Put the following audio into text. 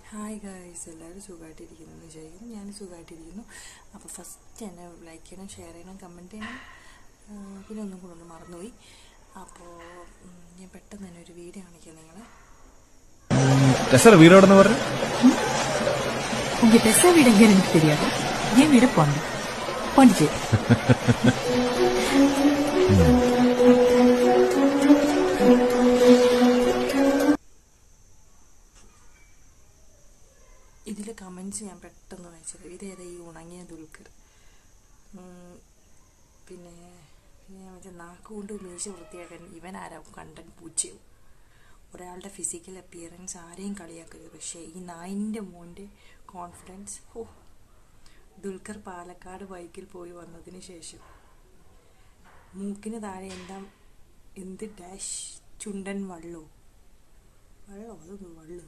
Hi guys, എല്ലാവരും സുഖമായിട്ടിരിക്കുന്നു എന്ന് വിചാരിക്കുന്നു. ഞാൻ സുഖമായിട്ടിരിക്കുന്നു. അപ്പോൾ ഫസ്റ്റ് എന്നെ ലൈക്ക് ചെയ്യണം, ഷെയർ ചെയ്യണം, കമൻറ്റ് ചെയ്യണം. പിന്നെ ഒന്നും കൂടെ ഒന്ന് മറന്നുപോയി. അപ്പോൾ ഞാൻ പെട്ടെന്ന് തന്നെ ഒരു വീഡിയോ കാണിക്കാം നിങ്ങളെ. വീടോടെന്ന് പറഞ്ഞു உங்க டெஸ்ஸா வீடு எங்க எனக்கு தெரியாது. என் வீடு பாண்டிச்சேரி. ഇതിലെ കമൻറ്റ്സ് ഞാൻ പെട്ടെന്ന് വായിച്ചത്. ഇതേതാ ഈ ഉണങ്ങിയ ദുൽഖർ? പിന്നെ ഞാൻ മറ്റേ നാക്കുകൊണ്ട് മീശ വൃത്തിയാക്കാൻ ഇവൻ ആരാ കണ്ടൻ പൂച്ചയോ? ഒരാളുടെ ഫിസിക്കൽ അപ്പിയറൻസ് ആരെയും കളിയാക്കരുത്, പക്ഷേ ഈ നായിൻ്റെ മോൻ്റെ കോൺഫിഡൻസ്. ദുൽഖർ പാലക്കാട് ബൈക്കിൽ പോയി വന്നതിന് ശേഷം മൂക്കിന് താഴെ എന്ത് ഡാഷ് ചുണ്ടൻ വള്ളോ അതൊന്നും വള്ളു